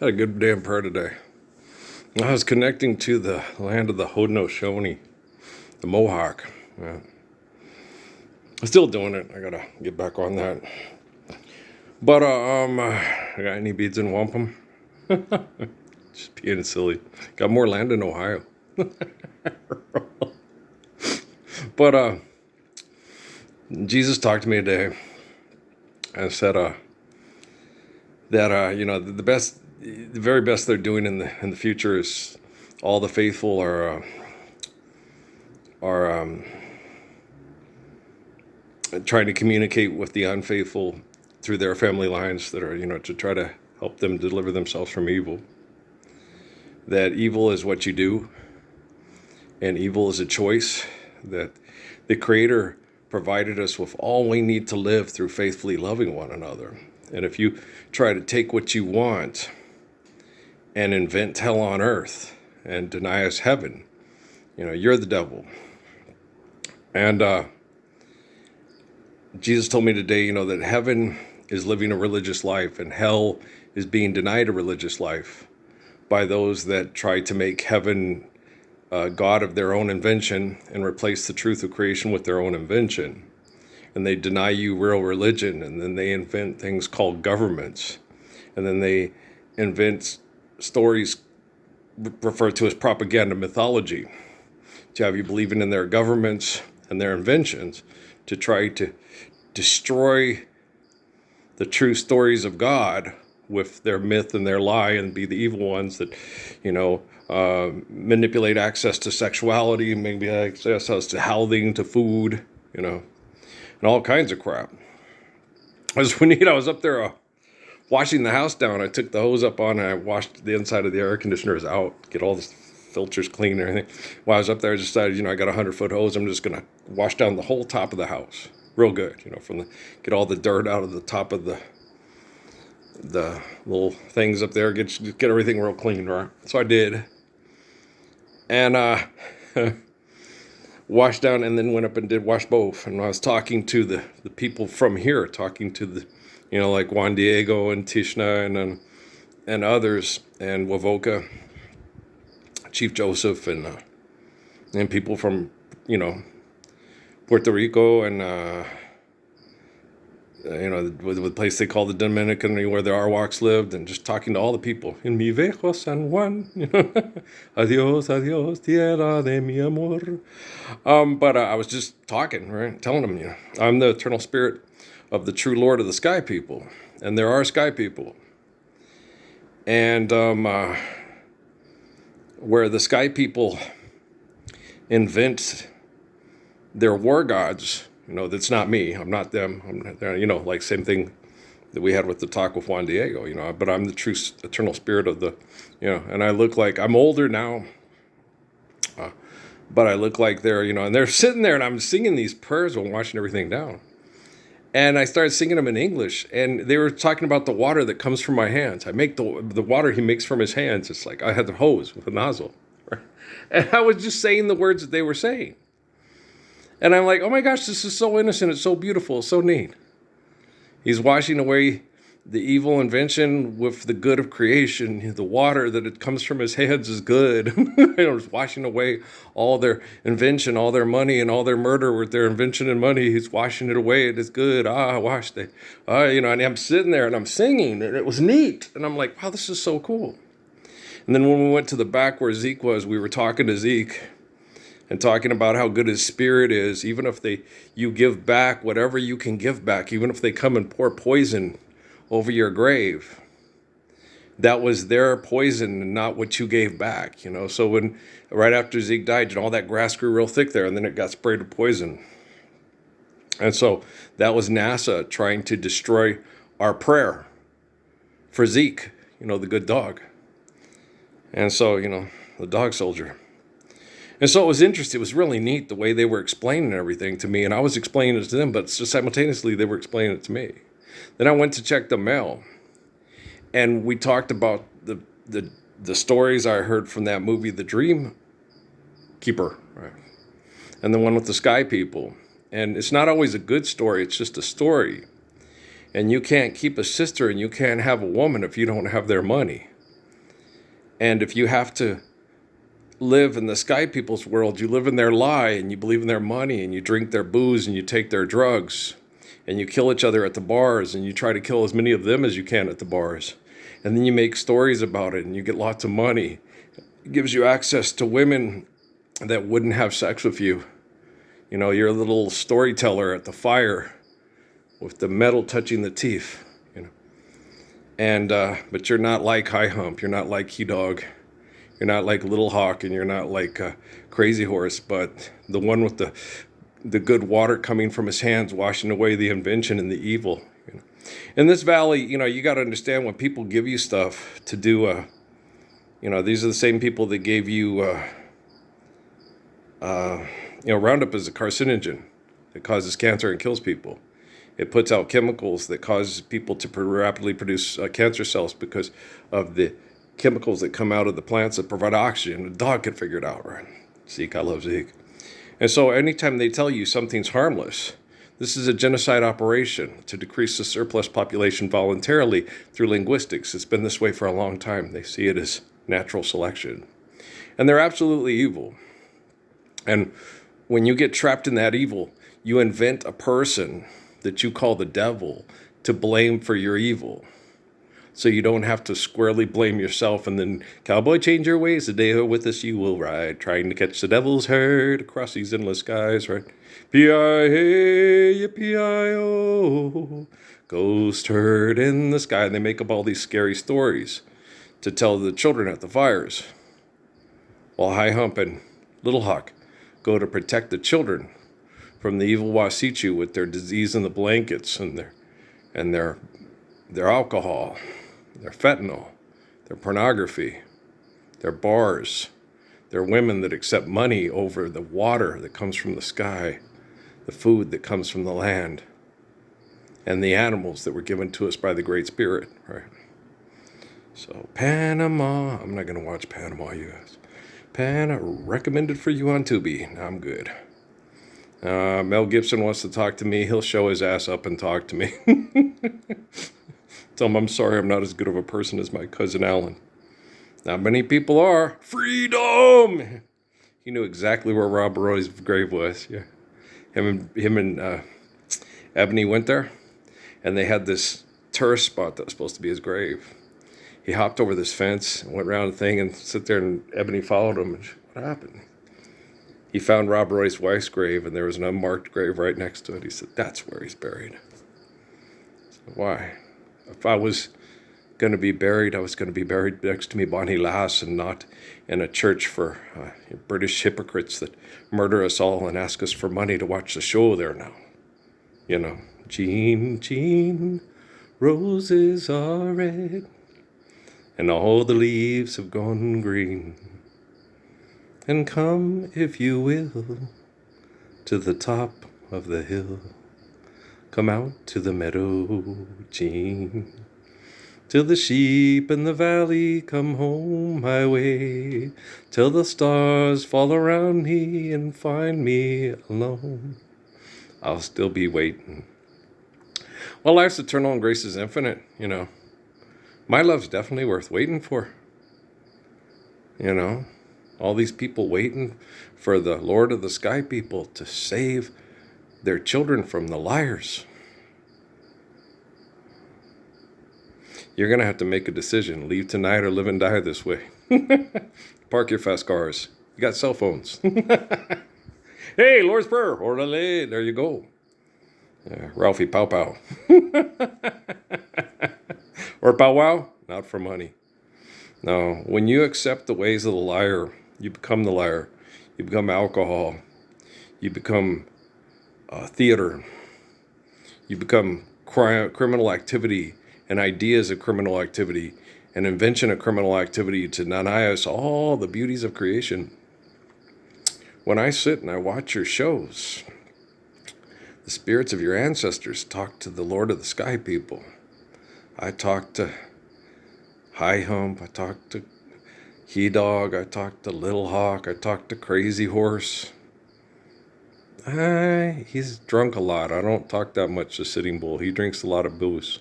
Had a good day in prayer today. I was connecting to the land of the Haudenosaunee, the Mohawk. I'm still doing it. I gotta get back on that. But I got any beads in wampum? Just being silly. Got more land in Ohio. But Jesus talked to me today and said that the very best they're doing in the future is all the faithful are trying to communicate with the unfaithful through their family lines that are to try to help them deliver themselves from evil. That evil is what you do, and evil is a choice. That the Creator provided us with all we need to live through faithfully loving one another. And if you try to take what you want and invent hell on earth and deny us heaven, you're the devil. And Jesus told me today, that heaven is living a religious life and hell is being denied a religious life by those that try to make heaven a God of their own invention and replace the truth of creation with their own invention. And they deny you real religion, and then they invent things called governments. And then they invent stories referred to as propaganda mythology to have you believing in their governments and their inventions to try to destroy the true stories of God with their myth and their lie and be the evil ones that, manipulate access to sexuality, maybe access us to housing, to food, and all kinds of crap. I was up there washing the house down. I took the hose up on and I washed the inside of the air conditioners out, get all the filters clean and everything. While I was up there, I decided, I got a 100-foot hose. I'm just going to wash down the whole top of the house real good, get all the dirt out of the top of the little things up there, get everything real clean, right? So I did. And washed down and then went up and did wash both. And I was talking to the people from here, talking to the, like Juan Diego and Tishna and others, and Wavoka, Chief Joseph, and people from, Puerto Rico and, the place they call the Dominican, where the Arwaks lived, and just talking to all the people. In mi viejo San Juan, adios, adios, tierra de mi amor. But I was just talking, right, telling them, I'm the eternal spirit of the true Lord of the sky people, and there are sky people. And where the sky people invent their war gods, that's not me. I'm not them. I'm not, like same thing that we had with the talk with Juan Diego, but I'm the true eternal spirit of the, and I look like, I'm older now, but I look like they're, and they're sitting there and I'm singing these prayers while washing everything down. And I started singing them in English, and they were talking about the water that comes from my hands. I make the water he makes from his hands. It's like I had the hose with a nozzle. Right? And I was just saying the words that they were saying. And I'm like, oh my gosh, this is so innocent. It's so beautiful. It's so neat. He's washing away the evil invention with the good of creation. The water that it comes from his hands is good. He's washing away all their invention, all their money, and all their murder with their invention and money. He's washing it away. It is good. Washed it. And I'm sitting there and I'm singing, and it was neat. And I'm like, wow, this is so cool. And then when we went to the back where Zeke was, we were talking to Zeke and talking about how good his spirit is, even if you give back whatever you can give back, even if they come and pour poison over your grave, that was their poison and not what you gave back, So when, right after Zeke died, all that grass grew real thick there, and then it got sprayed with poison. And so that was NASA trying to destroy our prayer for Zeke, the good dog. And so, the dog soldier. And so it was interesting. It was really neat the way they were explaining everything to me. And I was explaining it to them, but just simultaneously they were explaining it to me. Then I went to check the mail. And we talked about the stories I heard from that movie, The Dream Keeper. Right? And the one with the sky people. And it's not always a good story. It's just a story. And you can't keep a sister and you can't have a woman if you don't have their money. And if you have to live in the sky people's world, you live in their lie and you believe in their money and you drink their booze and you take their drugs and you kill each other at the bars and you try to kill as many of them as you can at the bars. And then you make stories about it and you get lots of money. It gives you access to women that wouldn't have sex with you. You know, you're a little storyteller at the fire with the metal touching the teeth, you know. And but you're not like High Hump, you're not like He Dog, you're not like Little Hawk, and you're not like Crazy Horse, but the one with the good water coming from his hands, washing away the invention and the evil. You know. In this valley, you know, you got to understand when people give you stuff to do. You know, these are the same people that gave you. You know, Roundup is a carcinogen that causes cancer and kills people. It puts out chemicals that cause people to rapidly produce cancer cells because of the chemicals that come out of the plants that provide oxygen. The dog can figure it out, right? Zeke, I love Zeke. And so anytime they tell you something's harmless, this is a genocide operation to decrease the surplus population voluntarily through linguistics. It's been this way for a long time. They see it as natural selection. And they're absolutely evil. And when you get trapped in that evil, you invent a person that you call the devil to blame for your evil. So you don't have to squarely blame yourself and then, cowboy, change your ways. The day with us you will ride, trying to catch the devil's herd across these endless skies, right? P-I-A, P-I-O, ghost herd in the sky. And they make up all these scary stories to tell the children at the fires. While High Hump and Little Hawk go to protect the children from the evil Wasichu with their disease in the blankets and their alcohol, their fentanyl, their pornography, their bars, their women that accept money over the water that comes from the sky, the food that comes from the land, and the animals that were given to us by the Great Spirit, right? So Panama, I'm not going to watch Panama, you guys. Recommended for you on Tubi. I'm good. Mel Gibson wants to talk to me. He'll show his ass up and talk to me. Tell him I'm sorry I'm not as good of a person as my cousin Alan. Not many people are. Freedom! He knew exactly where Rob Roy's grave was. Yeah, him and Ebony went there, and they had this tourist spot that was supposed to be his grave. He hopped over this fence and went around the thing and sit there, and Ebony followed him. And what happened? He found Rob Roy's wife's grave, and there was an unmarked grave right next to it. He said, that's where he's buried. So why? If I was going to be buried, I was going to be buried next to me Bonnie Lass and not in a church for British hypocrites that murder us all and ask us for money to watch the show there now. You know, Jean, Jean, roses are red, and all the leaves have gone green. And come, if you will, to the top of the hill. Come out to the meadow, Jean, till the sheep in the valley come home my way, till the stars fall around me and find me alone. I'll still be waiting. Well, life's eternal and grace is infinite, you know. My love's definitely worth waiting for. You know, all these people waiting for the Lord of the Sky people to save their children from the liars. You're going to have to make a decision. Leave tonight or live and die this way. Park your fast cars. You got cell phones. Hey, Lord's Prayer. Orale. There you go. Ralphie Pow Pow. Or Pow Wow. Not for money. No. When you accept the ways of the liar, you become the liar. You become alcohol. You become theater. You become criminal activity and ideas of criminal activity and invention of criminal activity to deny us all the beauties of creation. When I sit and I watch your shows, the spirits of your ancestors talk to the Lord of the Sky people. I talk to High Hump. I talk to He Dog. I talk to Little Hawk. I talk to Crazy Horse. He's drunk a lot. I don't talk that much to Sitting Bull. He drinks a lot of booze.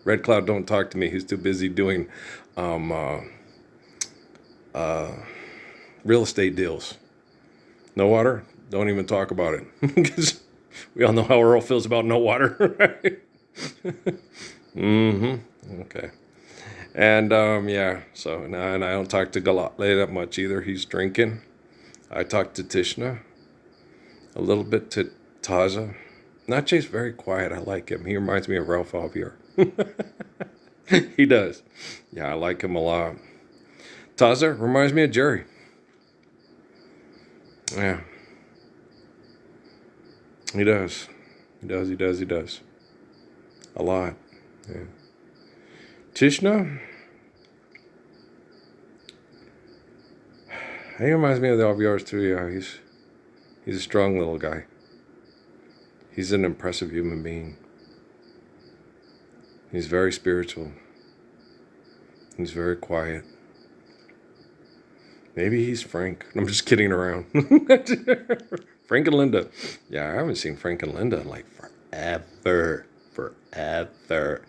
Red Cloud don't talk to me. He's too busy doing um, uh, real estate deals. No water? Don't even talk about it. Because we all know how Earl feels about no water, right? Okay. And yeah, so now, and I don't talk to Galatle that much either. He's drinking. I talk to Tishna, a little bit to Taza. Nache's very quiet. I like him. He reminds me of Ralph Alvier. He does. Yeah, I like him a lot. Taza reminds me of Jerry. Yeah, he does. He does, he does, he does. A lot. Yeah. Tishna, he reminds me of the Alviers too. Yeah, he's a strong little guy. He's an impressive human being. He's very spiritual. He's very quiet. Maybe he's Frank. I'm just kidding around. Frank and Linda. Yeah, I haven't seen Frank and Linda in like forever. Forever.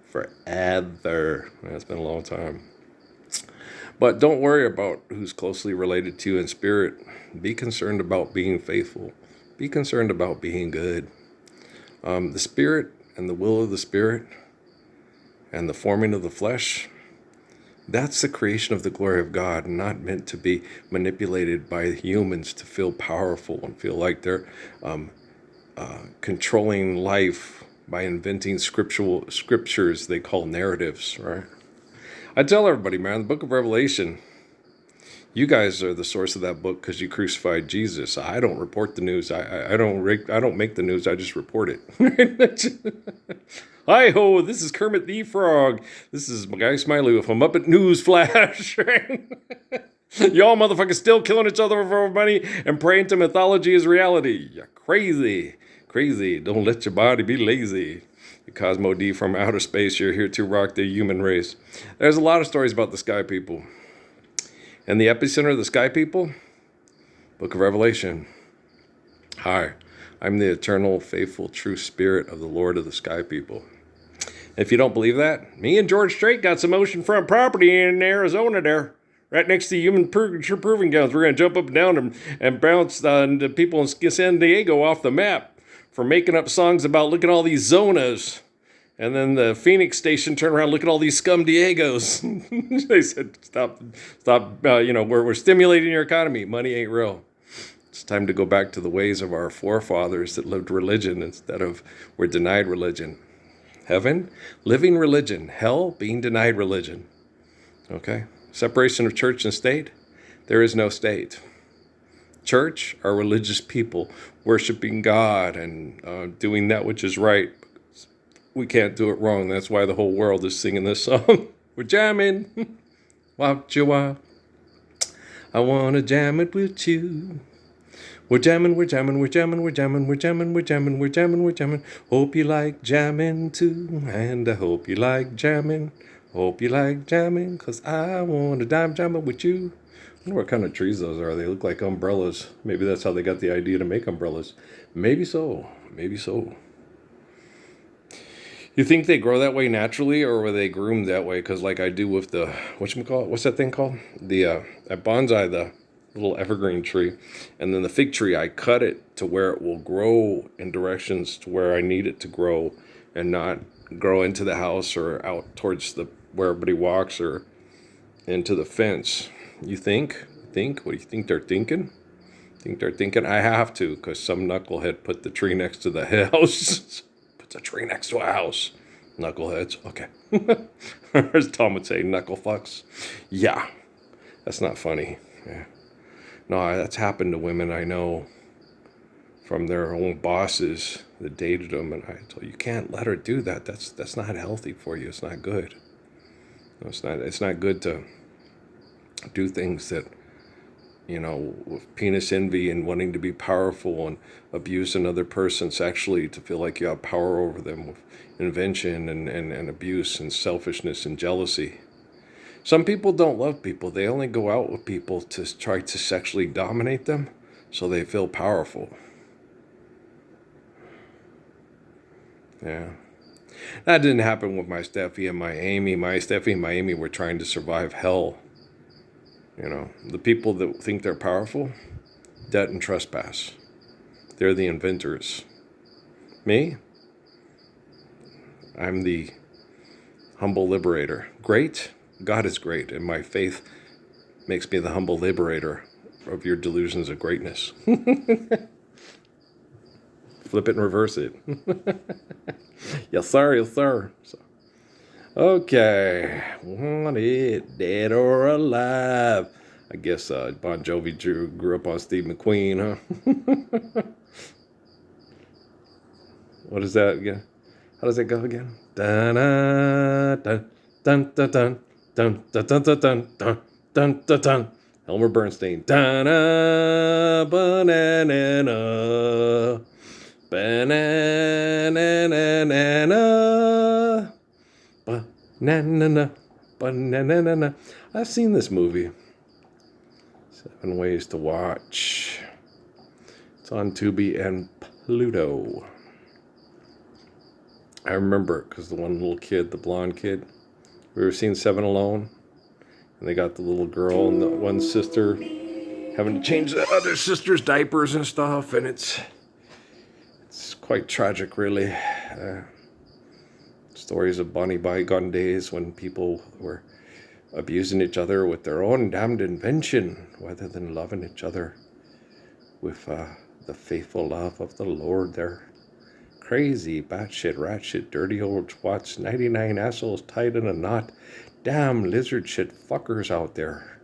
Forever. It's been a long time. But don't worry about who's closely related to you in spirit. Be concerned about being faithful. Be concerned about being good. The spirit and the will of the spirit and the forming of the flesh, that's the creation of the glory of God, not meant to be manipulated by humans to feel powerful and feel like they're controlling life by inventing scriptures they call narratives, right? I tell everybody, man, the book of Revelation, you guys are the source of that book because you crucified Jesus. I don't report the news. I don't make the news. I just report it. Hi ho! This is Kermit the Frog. This is my guy Smiley from Muppet News Flash. Y'all motherfuckers still killing each other for money and praying to mythology as reality. You're crazy, crazy. Don't let your body be lazy. Cosmo D from outer space. You're here to rock the human race. There's a lot of stories about the sky people. And the epicenter of the sky people, Book of Revelation. Hi, I'm the eternal, faithful, true spirit of the Lord of the sky people. If you don't believe that, me and George Strait got some oceanfront property in Arizona there, right next to human proving grounds. We're going to jump up and down and bounce the people in San Diego off the map for making up songs about look at all these zonas. And then the Phoenix station turned around, look at all these scum Diegos. They said, stop, we're stimulating your economy. Money ain't real. It's time to go back to the ways of our forefathers that lived religion instead of we're denied religion. Heaven, living religion. Hell, being denied religion. Okay? Separation of church and state. There is no state. Church are religious people worshiping God and doing that which is right. We can't do it wrong. That's why the whole world is singing this song. We're jamming. Watch you while. I want to jam it with you. We're jamming, we're jamming, we're jamming, we're jamming, we're jamming, we're jamming, we're jamming, we're jamming. Hope you like jamming too. And I hope you like jamming. Hope you like jamming. Because I want to jam it with you. I wonder what kind of trees those are. They look like umbrellas. Maybe that's how they got the idea to make umbrellas. Maybe so. Maybe so. You think they grow that way naturally, or were they groomed that way? Because like I do with the, whatchamacallit, what's that thing called? The, at bonsai, the little evergreen tree. And then the fig tree, I cut it to where it will grow in directions to where I need it to grow and not grow into the house or out towards the where everybody walks or into the fence. You think? What do you think they're thinking? Think they're thinking I have to because some knucklehead put the tree next to the house. Puts a tree next to a house. Knuckleheads. Okay. As Tom would say, knuckle fucks. Yeah. That's not funny. Yeah. No, that's happened to women I know from their own bosses that dated them, and I told you can't let her do that. That's not healthy for you. It's not good. No, it's not good to do things that, with penis envy and wanting to be powerful and abuse another person sexually to feel like you have power over them with invention and abuse and selfishness and jealousy. Some people don't love people. They only go out with people to try to sexually dominate them so they feel powerful. Yeah. That didn't happen with my Steffi and my Amy. My Steffi and my Amy were trying to survive hell. The people that think they're powerful, debt and trespass. They're the inventors. Me? I'm the humble liberator. Great? God is great, and my faith makes me the humble liberator of your delusions of greatness. Flip it and reverse it. Yes, sir. Yes, sir. So, okay. Wanted, dead or alive. I guess Bon Jovi grew up on Steve McQueen, huh? What is that again? How does it go again? Dun dun dun dun dun dun dun dun dun dun dun dun dun dun. Elmer Bernstein. Dun banana banana banana banana. I've seen this movie. 7 Ways to Watch. It's on Tubi and Pluto. I remember it because the one little kid, the blonde kid, we were seeing Seven Alone, and they got the little girl and the one sister having to change the other sister's diapers and stuff, and it's quite tragic, really. Stories of bonny bygone days when people were abusing each other with their own damned invention, rather than loving each other with the faithful love of the Lord. They're crazy, batshit, ratshit, dirty old twats, 99 assholes tied in a knot, damn lizard shit fuckers out there.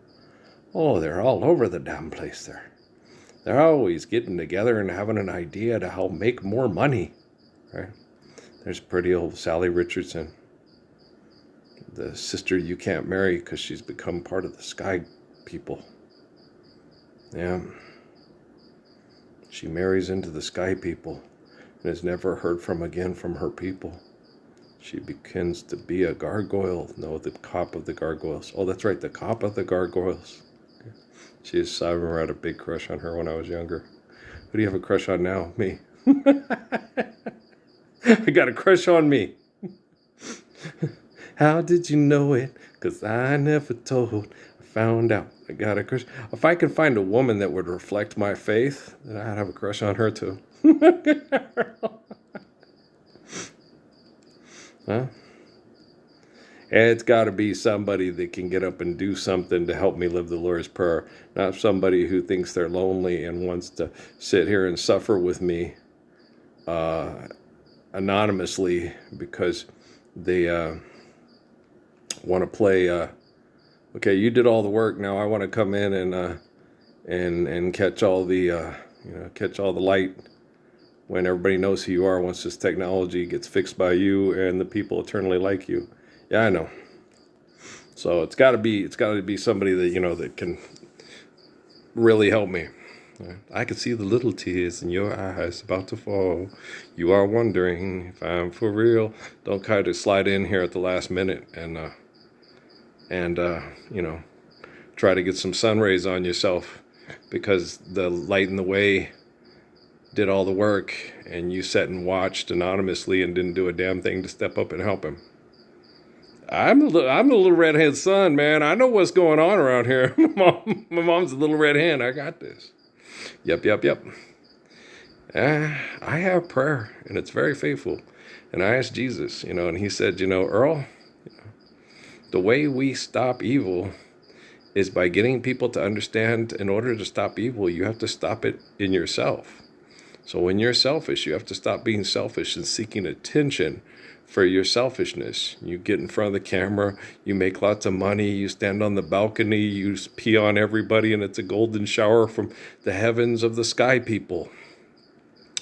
Oh, they're all over the damn place there. They're always getting together and having an idea to how make more money, right? There's pretty old Sally Richardson, the sister you can't marry because she's become part of the sky people. Yeah. She marries into the sky people and is never heard from again from her people. She begins to be a gargoyle. No, the cop of the gargoyles. Oh, that's right, the cop of the gargoyles. I remember I had a big crush on her when I was younger. Who do you have a crush on now? Me. I got a crush on me. How did you know it? 'Cause I never told. I found out. I got a crush. If I could find a woman that would reflect my faith, then I'd have a crush on her too. Huh? It's got to be somebody that can get up and do something to help me live the Lord's Prayer. Not somebody who thinks they're lonely and wants to sit here and suffer with me anonymously because they want to play. Okay, you did all the work. Now I want to come in and catch all the catch all the light. When everybody knows who you are, once this technology gets fixed by you and the people eternally like you. Yeah, I know. So it's got to be somebody that that can really help me. I can see the little tears in your eyes about to fall. You are wondering if I'm for real. Don't kind of slide in here at the last minute and try to get some sun rays on yourself because the light in the way did all the work and you sat and watched anonymously and didn't do a damn thing to step up and help him. I'm the little redhead son, man. I know what's going on around here. My mom's a little red hen. I got this. Yep. I have prayer, and it's very faithful. And I asked Jesus, and he said, Earl, the way we stop evil is by getting people to understand in order to stop evil, you have to stop it in yourself. So when you're selfish, you have to stop being selfish and seeking attention for your selfishness. You get in front of the camera, you make lots of money, you stand on the balcony, you pee on everybody, and it's a golden shower from the heavens of the sky people.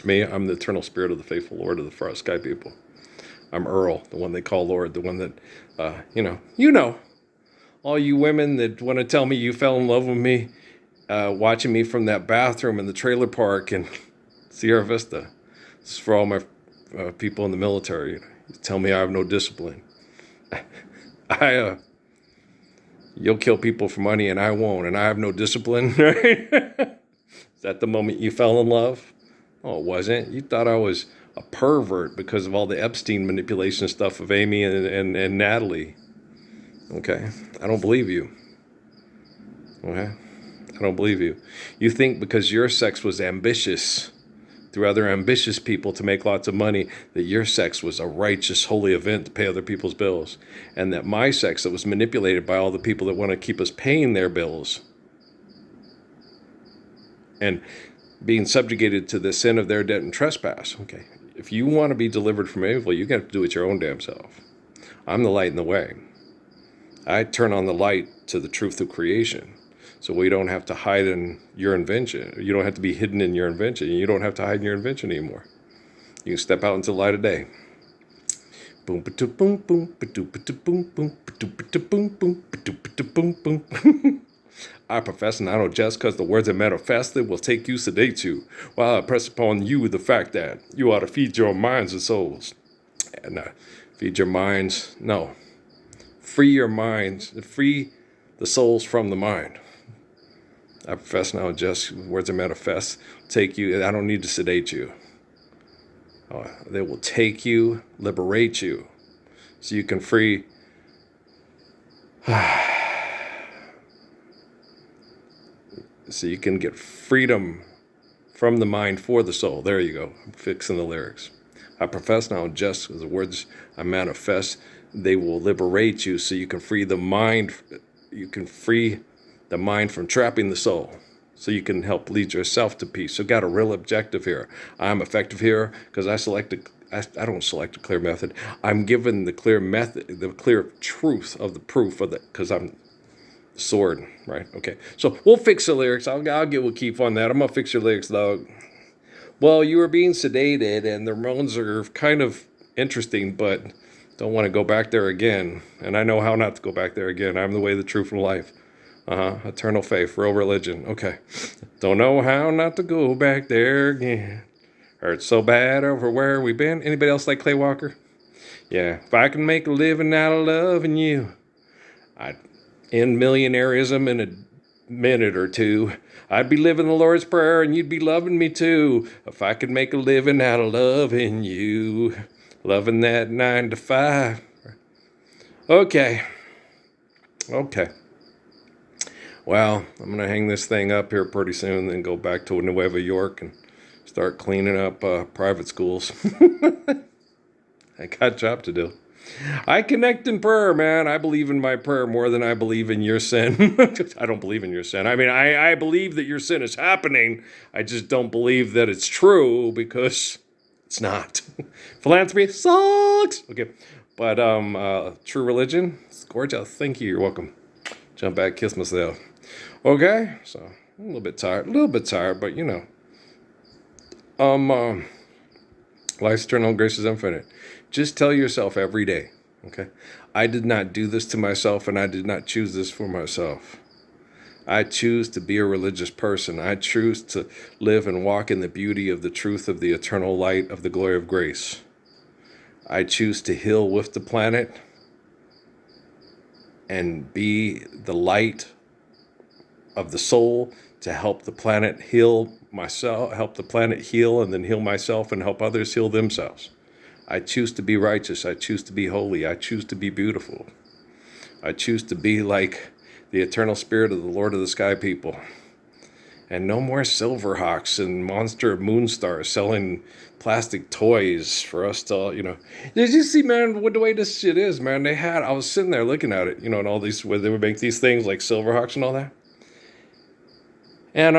Me, I'm the eternal spirit of the faithful Lord of the sky people. I'm Earl, the one they call Lord, the one that, all you women that want to tell me you fell in love with me, watching me from that bathroom in the trailer park in Sierra Vista. This is for all my people in the military. You tell me I have no discipline. You'll kill people for money and I won't, and I have no discipline, right? Is that the moment you fell in love? Oh, it wasn't. You thought I was a pervert because of all the Epstein manipulation stuff of Amy and Natalie. Okay? I don't believe you. Okay? I don't believe you. You think because your sex was ambitious through other ambitious people to make lots of money, that your sex was a righteous, holy event to pay other people's bills. And that my sex that was manipulated by all the people that want to keep us paying their bills and being subjugated to the sin of their debt and trespass. Okay, if you want to be delivered from evil, you got to do it your own damn self. I'm the light in the way. I turn on the light to the truth of creation. So we don't have to hide in your invention. You don't have to be hidden in your invention. You don't have to hide in your invention anymore. You can step out into the light of day. Boom, ba-doo, boom, boom, ba-doo, ba-doo, boom, boom, ba-doo, ba-doo, boom, boom, ba-doo, ba-doo, boom, boom. I profess and I don't jest, because the words that manifested will take you, sedate you, while I press upon you the fact that you ought to feed your minds and souls. And feed your minds, no. Free your minds, free the souls from the mind. I profess now, just words that manifest take you. I don't need to sedate you. They will take you, liberate you, so you can free. So you can get freedom from the mind for the soul. There you go. I'm fixing the lyrics. I profess now, just as the words I manifest, they will liberate you, so you can free the mind. You can free the mind from trapping the soul, so you can help lead yourself to peace. So got a real objective here. I'm effective here because I don't select a clear method. I'm given the clear method, the clear truth of the proof of it, because I'm the sword, right? Okay, so we'll fix the lyrics. I'll get with Keith on that. I'm gonna fix your lyrics, dog. Well, you were being sedated, and the Ramones are kind of interesting, but don't want to go back there again. And I know how not to go back there again. I'm the way, the truth, and life. Eternal faith, real religion. Okay. Don't know how not to go back there again. Hurts so bad over where we've been. Anybody else like Clay Walker? Yeah. If I can make a living out of loving you, I'd end millionaireism in a minute or two. I'd be living the Lord's Prayer and you'd be loving me too. If I could make a living out of loving you. Loving that 9 to 5. Okay. Well, I'm going to hang this thing up here pretty soon, then go back to Nueva York and start cleaning up private schools. I got a job to do. I connect in prayer, man. I believe in my prayer more than I believe in your sin. I don't believe in your sin. I mean, I believe that your sin is happening. I just don't believe that it's true, because it's not. Philanthropy sucks. Okay. But true religion, it's gorgeous. Thank you. You're welcome. Jump back, kiss myself. Okay, so I'm a little bit tired, but you know. Life's eternal, grace is infinite. Just tell yourself every day, okay? I did not do this to myself, and I did not choose this for myself. I choose to be a religious person. I choose to live and walk in the beauty of the truth of the eternal light of the glory of grace. I choose to heal with the planet and be the light of the soul to help the planet heal myself, help the planet heal, and then heal myself and help others heal themselves. I choose to be righteous. I choose to be holy. I choose to be beautiful. I choose to be like the eternal spirit of the Lord of the Sky people. And no more Silverhawks and monster moon stars selling plastic toys for us to, you know. Did you see, man, what the way this shit is, man? I was sitting there looking at it, you know, and all these, where they would make these things like Silverhawks and all that. And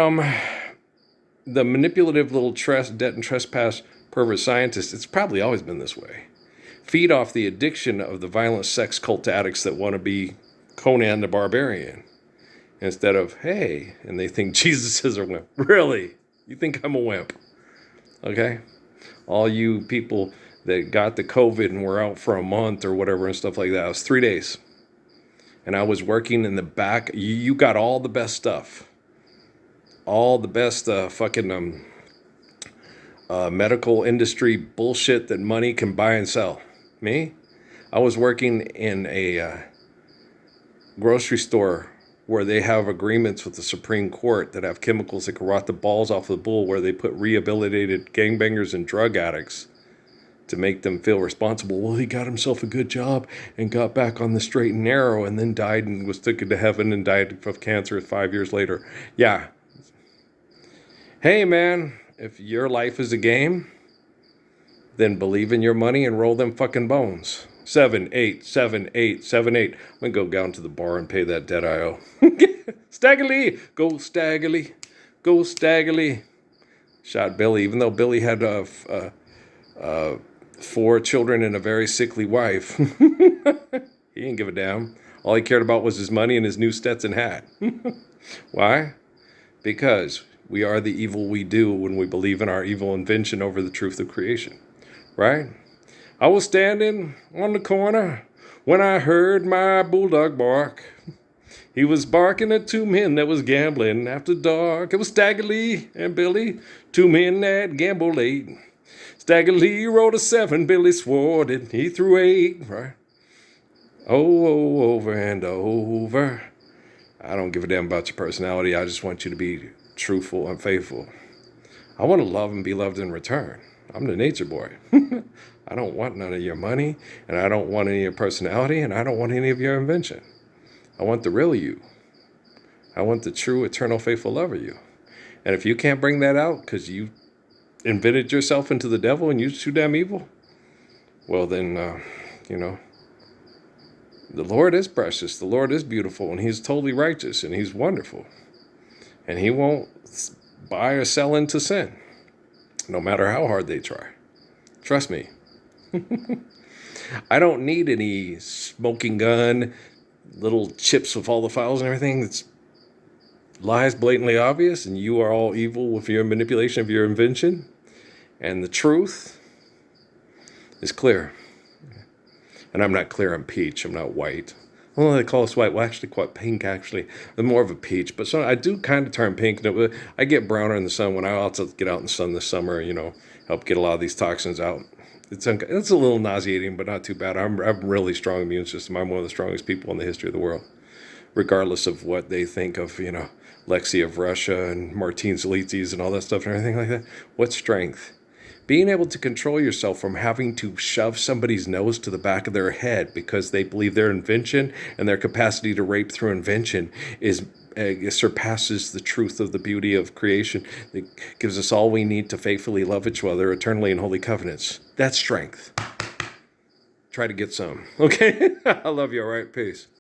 the manipulative little debt and trespass pervert scientists, it's probably always been this way, feed off the addiction of the violent sex cult addicts that want to be Conan the Barbarian. Instead of, hey, and they think Jesus is a wimp. Really? You think I'm a wimp? Okay? All you people that got the COVID and were out for a month or whatever and stuff like that. It was 3 days. And I was working in the back. You got all the best stuff. All the best medical industry bullshit that money can buy and sell. Me? I was working in a grocery store where they have agreements with the Supreme Court that have chemicals that can rot the balls off the bull, where they put rehabilitated gangbangers and drug addicts to make them feel responsible. Well, he got himself a good job and got back on the straight and narrow and then died and was taken to heaven and died of cancer 5 years later. Yeah. Hey, man, if your life is a game, then believe in your money and roll them fucking bones. 7 8 7 8 7 8. I'm going to go down to the bar and pay that debt I owe. Staggerly. Go Staggerly. Go Staggerly. Shot Billy, even though Billy had 4 children and a very sickly wife. He didn't give a damn. All he cared about was his money and his new Stetson hat. Why? Because we are the evil we do when we believe in our evil invention over the truth of creation. Right? I was standing on the corner when I heard my bulldog bark. He was barking at 2 men that was gambling after dark. It was Stagger Lee and Billy, 2 men that gambled late. Stagger Lee rolled a 7, Billy swore that he threw 8, right? Oh, over and over. I don't give a damn about your personality. I just want you to be truthful and faithful. I want to love and be loved in return. I'm the nature boy. I don't want none of your money, and I don't want any of your personality, and I don't want any of your invention. I want the real you. I want the true, eternal, faithful love of you. And if you can't bring that out because you invented yourself into the devil and you're too damn evil, well then, the Lord is precious. The Lord is beautiful, and he's totally righteous, and he's wonderful. And he won't buy or sell into sin, no matter how hard they try. Trust me. I don't need any smoking gun, little chips with all the files and everything. It's lies blatantly obvious, and you are all evil with your manipulation of your invention. And the truth is clear. And I'm not clear, I'm peach, I'm not white. Well, they call us white. Well, actually, quite pink, actually. I'm more of a peach. But so I do kind of turn pink. I get browner in the sun when I also get out in the sun this summer, help get a lot of these toxins out. It's a little nauseating, but not too bad. I'm really strong immune system. I'm one of the strongest people in the history of the world, regardless of what they think of, Lexi of Russia and Martine Zalitzis and all that stuff and everything like that. What strength? Being able to control yourself from having to shove somebody's nose to the back of their head because they believe their invention and their capacity to rape through invention surpasses the truth of the beauty of creation. It gives us all we need to faithfully love each other eternally in holy covenants. That's strength. Try to get some. Okay? I love you. All right. Peace.